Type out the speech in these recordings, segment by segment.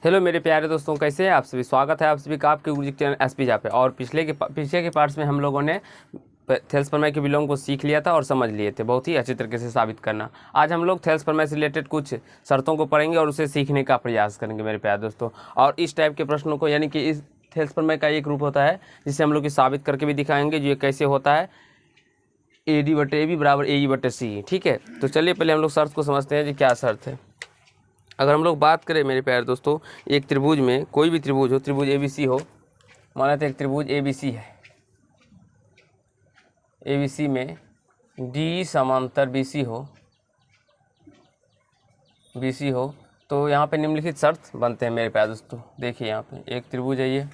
Hello मेरे प्यारे दोस्तों, कैसे हैं आप सभी। स्वागत है आप सभी का आपके गुरुजी चैनल एसपी जा पे। और पीछे के पार्ट्स में हम लोगों ने थेल्स प्रमेय के विलोम को सीख लिया था और समझ लिए थे बहुत ही अच्छी तरीके से साबित करना। आज हम लोग थेल्स प्रमेय से रिलेटेड कुछ शर्तों को पढ़ेंगे और उसे सीखने का प्रयास करेंगे मेरे प्यारे दोस्तों। और इस टाइप के प्रश्नों को, यानी कि इस थेल्स प्रमेय का एक रूप होता है जिसे हम लोग साबित करके भी दिखाएंगे जो ये कैसे होता है, AD/AB बराबर AE/C। ठीक है, तो चलिए पहले हम लोग शर्त को समझते हैं जी क्या शर्त है। अगर हम लोग बात करें मेरे प्यारे दोस्तों, एक त्रिभुज में कोई भी त्रिभुज हो, त्रिभुज ABC हो, माना तो एक त्रिभुज ABC है, ABC में D समांतर BC हो, तो यहाँ पे निम्नलिखित शर्त बनते हैं मेरे प्यारे दोस्तों। देखिए यहाँ पे एक त्रिभुज है, ये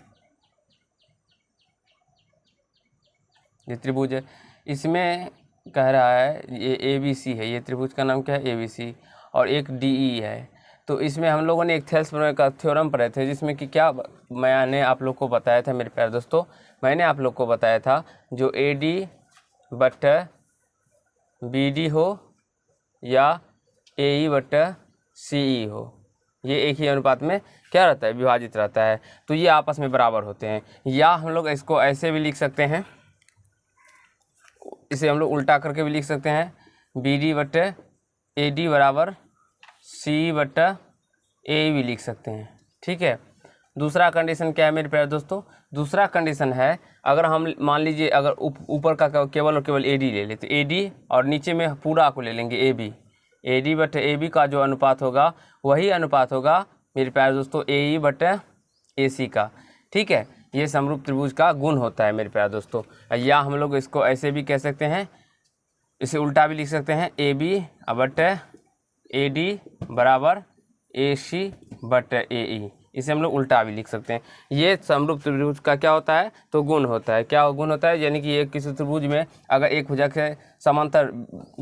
त्रिभुज है, इसमें कह रहा है ये ABC है, ये त्रिभुज का नाम क्या है ABC, और एक DE है। तो इसमें हम लोगों ने एक थेल्स प्रमेय का थ्योरम पढ़े थे जिसमें कि क्या मैंने आप लोग को बताया था मेरे प्यारे दोस्तों, मैंने आप लोग को बताया था जो AD/BD हो या AE/CE हो, ये एक ही अनुपात में क्या रहता है, विभाजित रहता है, तो ये आपस में बराबर होते हैं। या हम लोग इसको ऐसे भी लिख सकते हैं, इसे हम लोग उल्टा करके भी लिख सकते हैं, BD/AD बराबर CE/AE भी लिख सकते हैं। ठीक है, दूसरा कंडीशन क्या है मेरे प्यारे दोस्तों, दूसरा कंडीशन है अगर हम मान लीजिए अगर ऊपर का केवल और केवल AD ले लेते, AD और नीचे में पूरा को ले लेंगे AB, AD/AB का जो अनुपात होगा वही अनुपात होगा मेरे प्यारे दोस्तों AE/AC का। ठीक है, ये समरूप त्रिभुज का गुण होता है मेरे प्यारे दोस्तों। या हम लोग इसको ऐसे भी कह सकते हैं, इसे उल्टा भी लिख सकते हैं, AB/AD बराबर AC/AE, इसे हम लोग उल्टा भी लिख सकते हैं। ये समरूप त्रिभुज का क्या होता है, तो गुण होता है। क्या गुण होता है, यानी कि एक किसी त्रिभुज में अगर एक भुजा के समांतर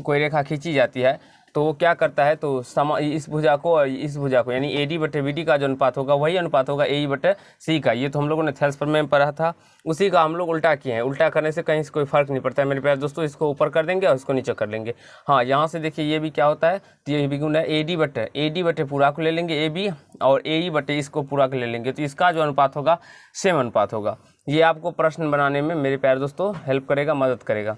कोई रेखा खींची जाती है तो वो क्या करता है, तो इस भुजा को और इस भुजा को, यानी AD/BD का जो अनुपात होगा वही अनुपात होगा AE/C का। ये तो हम लोगों ने थेल्स प्रमेय में पढ़ा था, उसी का हम लोग उल्टा किए हैं। उल्टा करने से कहीं से कोई फर्क नहीं पड़ता है मेरे प्यारे दोस्तों, इसको ऊपर कर देंगे और इसको नीचे कर लेंगे। हाँ, यहाँ से देखिए ये भी क्या होता है, तो ये भी गुण है, AD/AD पूरा को ले लेंगे AB और AE/, इसको पूरा को ले लेंगे, तो इसका जो अनुपात होगा सेम अनुपात होगा। ये आपको प्रश्न बनाने में मेरे प्यारे दोस्तों हेल्प करेगा, मदद करेगा।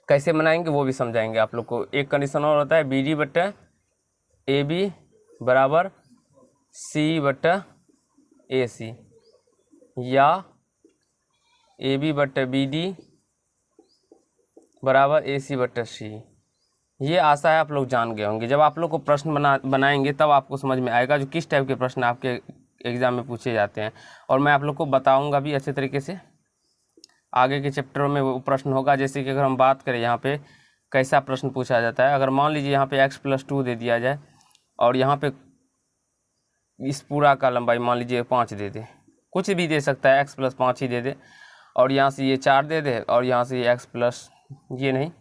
कैसे बनाएंगे वो भी समझाएंगे आप लोग को। एक कंडीशन और होता है, BD/AB बराबर CE/AC या AB/BD बराबर AC/C। ये आशा है आप लोग जान गए होंगे। जब आप लोग को प्रश्न बनाएंगे तब आपको समझ में आएगा जो किस टाइप के प्रश्न आपके एग्ज़ाम में पूछे जाते हैं, और मैं आप लोग को बताऊंगा भी अच्छे तरीके से। आगे के चैप्टरों में वो प्रश्न होगा, जैसे कि अगर हम बात करें यहाँ पे कैसा प्रश्न पूछा जाता है। अगर मान लीजिए यहाँ पे x+2 दे दिया जाए और यहाँ पे इस पूरा का लंबाई मान लीजिए 5 दे दे, कुछ भी दे सकता है, x+5 ही दे दे, और यहाँ से ये 4 दे दे, और यहाँ से ये x+ ये नहीं,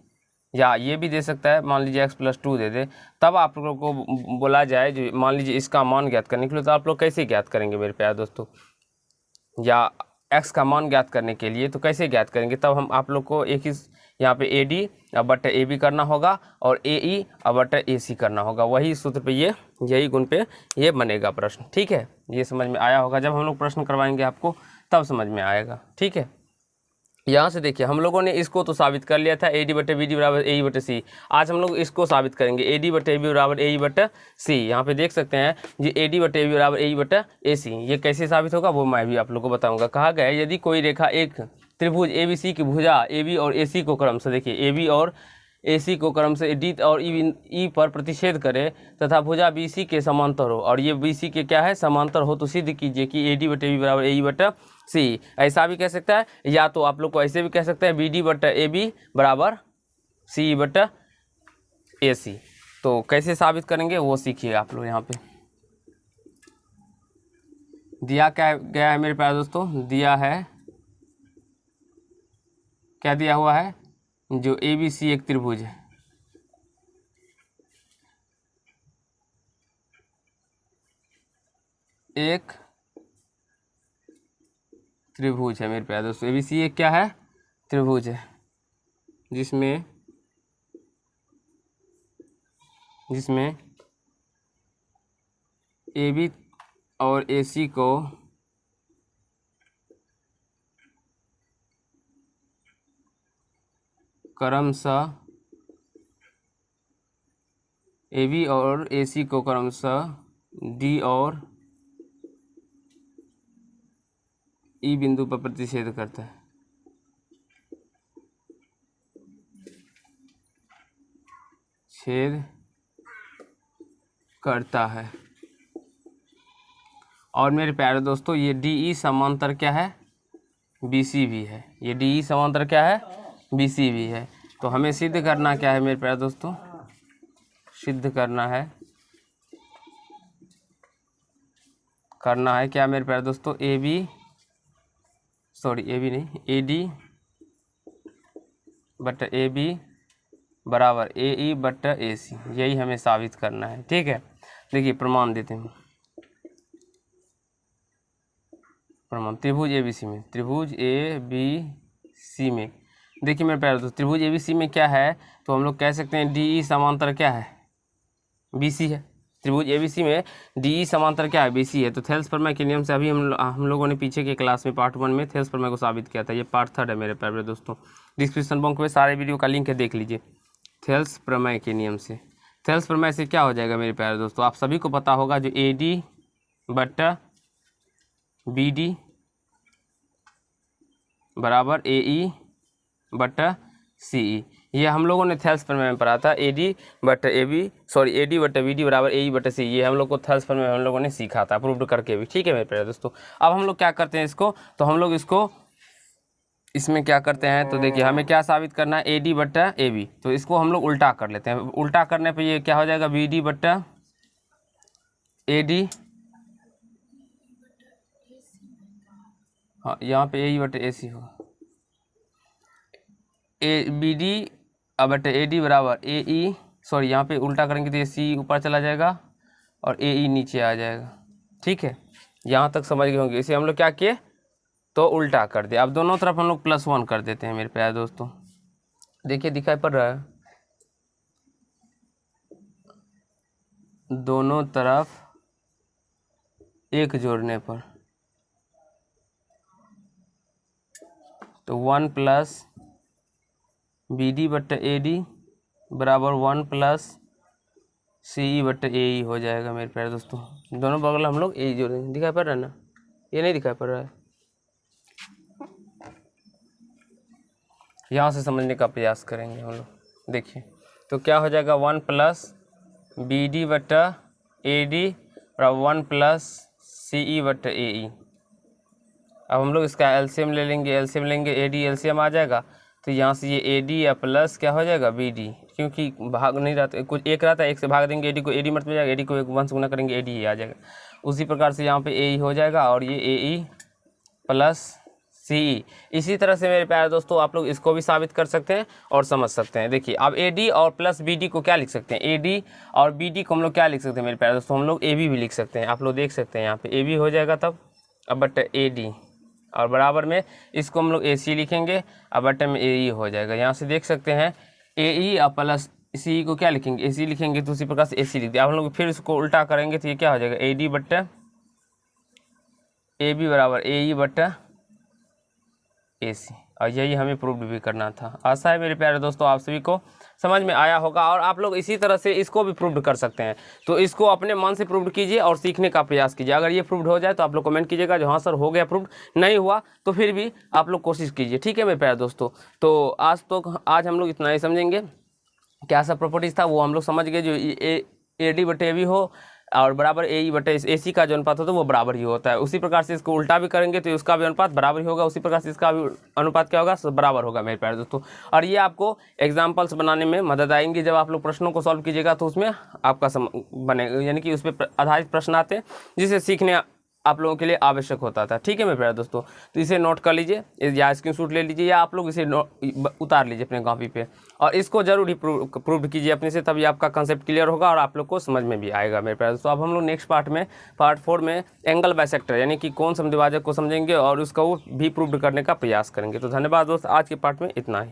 या ये भी दे सकता है, मान लीजिए x+2 दे दे। तब आप लोगों को बोला जाए जो मान लीजिए इसका मान ज्ञात करने के लिए, तो आप लोग कैसे ज्ञात करेंगे मेरे प्यारे दोस्तों, या x का मान ज्ञात करने के लिए तो कैसे ज्ञात करेंगे। तब हम आप लोग को एक ही यहाँ पे AD/AB करना होगा और AE/AC करना होगा, वही सूत्र पे यही गुण पे ये बनेगा प्रश्न। ठीक है, ये समझ में आया होगा। जब हम लोग प्रश्न करवाएंगे आपको तब समझ में आएगा। ठीक है, यहाँ से देखिए हम लोगों ने इसको तो साबित कर लिया था, AD/BD बराबर AE/C। आज हम लोग इसको साबित करेंगे, AD/AB बराबर AE/C। यहाँ पे देख सकते हैं जी, AD/AB बराबर AE/AC। ये कैसे साबित होगा वो मैं भी आप लोग को बताऊंगा। कहा गया है यदि कोई रेखा एक त्रिभुज ABC की भुजा AB और AC को क्रम से, देखिए AB और AC को क्रम से D और E पर प्रतिच्छेद करे तथा भुजा BC के समांतर हो, और ये BC के क्या है, समांतर हो, तो सिद्ध कीजिए कि AD/AB बराबर AE/C। ऐसा भी कह सकता है, या तो आप लोग को ऐसे भी कह सकते हैं BD/AB बराबर CE/AC। तो कैसे साबित करेंगे वो सीखिए आप लोग। यहाँ पे दिया क्या गया है मेरे प्यारे दोस्तों, दिया है, क्या दिया हुआ है, जो ABC एक त्रिभुज है, एक त्रिभुज है मेरे प्यारे दोस्तों। ABC एक क्या है, त्रिभुज है, जिसमें AB और AC को क्रमशः AB और AC को क्रमशः D और E बिंदु पर प्रतिच्छेद करता है। छेद करता है। और मेरे प्यारे दोस्तों ये DE समांतर क्या है? BC भी है। ये DE समांतर क्या है? BC भी है। तो हमें सिद्ध करना क्या है मेरे प्यारे दोस्तों? सिद्ध करना है क्या मेरे प्यारे दोस्तों? AB नहीं, AD बटा AB बराबर AE बटा AC, यही हमें साबित करना है। ठीक है, देखिए प्रमाण देते हैं। प्रमाण त्रिभुज ABC में, देखिए मेरे प्यारे दोस्तों त्रिभुज ABC में क्या है, तो हम लोग कह सकते हैं DE समांतर क्या है? BC है। त्रिभुज ABC में DE समांतर क्या है? BC है। तो थेल्स प्रमेय के नियम से अभी हम लोगों ने पीछे के क्लास में पार्ट 1 में थेल्स प्रमेय को साबित किया था। ये पार्ट 3 है मेरे प्यारे दोस्तों। डिस्क्रिप्शन बॉक्स में सारे वीडियो का लिंक है, देख लीजिए। थेल्स प्रमेय के नियम से, थेल्स प्रमेय से क्या हो जाएगा मेरे प्यारे दोस्तों? आप सभी को पता होगा जो AD बटा BD बराबर AE बटा CE, ये हम लोगों ने थेल्स प्रमेय में पढ़ा था। AD बटा BD बराबर AE बटा CE, ये हम लोग को थेल्स प्रमेय में हम लोगों ने सीखा था, प्रूव करके भी। ठीक है मेरे प्यारे दोस्तों, अब हम लोग क्या करते हैं इसको, तो हम लोग इसको इसमें क्या करते हैं, तो देखिए हमें क्या साबित करना है? AD बटा AB, तो इसको हम लोग उल्टा कर लेते हैं। उल्टा करने पे ये क्या हो जाएगा? BD बटा AD, हाँ यहाँ पे AE बटा AC होगा। BD बटा AD बराबर AE, यहाँ पे उल्टा करेंगे तो ये C ऊपर चला जाएगा और AE नीचे आ जाएगा। ठीक है, यहाँ तक समझ गए होंगे। इसे हम लोग क्या किए, तो उल्टा कर दिया। अब दोनों तरफ हम लोग +1 कर देते हैं मेरे प्यारे दोस्तों। देखिए दिखाई पड़ रहा है, दोनों तरफ 1 जोड़ने पर, तो 1 प्लस BD बट्टा AD बराबर 1 प्लस CE बट्टा AE हो जाएगा मेरे प्यारे दोस्तों। दोनों बगल हम लोग AE जोड़ेंगे। दिखाई पड़ रहा है ना? ये नहीं दिखाई पड़ रहा है, यहाँ से समझने का प्रयास करेंगे हम लोग। देखिए तो क्या हो जाएगा? 1 प्लस BD बट्टा AD और 1 प्लस CE बट्टा AE। अब हम लोग इसका एलसीएम ले लेंगे, AD एलसीएम आ जाएगा, तो यहाँ से ये AD या प्लस क्या हो जाएगा? BD, क्योंकि भाग नहीं रहता, कुछ एक रहता है, एक से भाग देंगे AD को, AD मत में जाएगा, AD को 1 से गुना करेंगे AD आ जाएगा। उसी प्रकार से यहाँ पे AE हो जाएगा और ये AE प्लस CE। इसी तरह से मेरे प्यारे दोस्तों आप लोग इसको भी साबित कर सकते हैं और समझ सकते हैं। देखिए अब AD और प्लस BD को क्या लिख सकते हैं? AD और BD को हम लोग क्या लिख सकते हैं मेरे प्यारे दोस्तों? हम लोग AB भी लिख सकते हैं। आप लोग देख सकते हैं यहाँ पे AB हो जाएगा तब, अब बट्टा AD और बराबर में इसको हम लोग AC लिखेंगे, अब बट्टे में AE हो जाएगा। यहाँ से देख सकते हैं AE और प्लस CE को क्या लिखेंगे? AC लिखेंगे, तो उसी प्रकार से AC लिख दिया। अब हम लोग फिर इसको उल्टा करेंगे तो ये क्या हो जाएगा? AD बट्टा AB बराबर AE बट्टा AC, और यही हमें प्रूव भी करना था। आशा है मेरे प्यारे दोस्तों आप सभी को समझ में आया होगा, और आप लोग इसी तरह से इसको भी प्रूव कर सकते हैं। तो इसको अपने मन से प्रूव कीजिए और सीखने का प्रयास कीजिए। अगर ये प्रूव हो जाए तो आप लोग कमेंट कीजिएगा जो हाँ सर हो गया प्रूव, नहीं हुआ तो फिर भी आप लोग कोशिश कीजिए। ठीक है मेरे प्यारे दोस्तों, तो आज हम लोग इतना ही समझेंगे। क्या सब प्रॉपर्टीज था वो हम लोग समझ गए। जो AD बटे AB हो और बराबर AE बटे AC का जो अनुपात होता है वो बराबर ही होता है। उसी प्रकार से इसको उल्टा भी करेंगे तो उसका भी अनुपात बराबर ही होगा। उसी प्रकार से इसका भी अनुपात क्या होगा? बराबर होगा मेरे प्यारे दोस्तों। और ये आपको एग्जाम्पल्स बनाने में मदद आएंगी। जब आप लोग प्रश्नों को सॉल्व कीजिएगा तो उसमें आपका बनेगा, यानी कि उस पर आधारित प्रश्न आते हैं जिसे सीखने आप लोगों के लिए आवश्यक होता था। ठीक है मेरे प्यारे दोस्तों, तो इसे नोट कर लीजिए या स्क्रीनशॉट ले लीजिए, या आप लोग इसे उतार लीजिए अपने कॉपी पे, और इसको जरूर ही प्रूव कीजिए अपने से, तभी आपका कंसेप्ट क्लियर होगा और आप लोग को समझ में भी आएगा मेरे प्यारे दोस्तों। अब हम लोग नेक्स्ट पार्ट 4 में एंगल बाइसेक्टर यानी कि कोण समद्विभाजक को समझेंगे और उसका वो भी प्रूव करने का प्रयास करेंगे। तो धन्यवाद दोस्त, आज के पार्ट में इतना ही।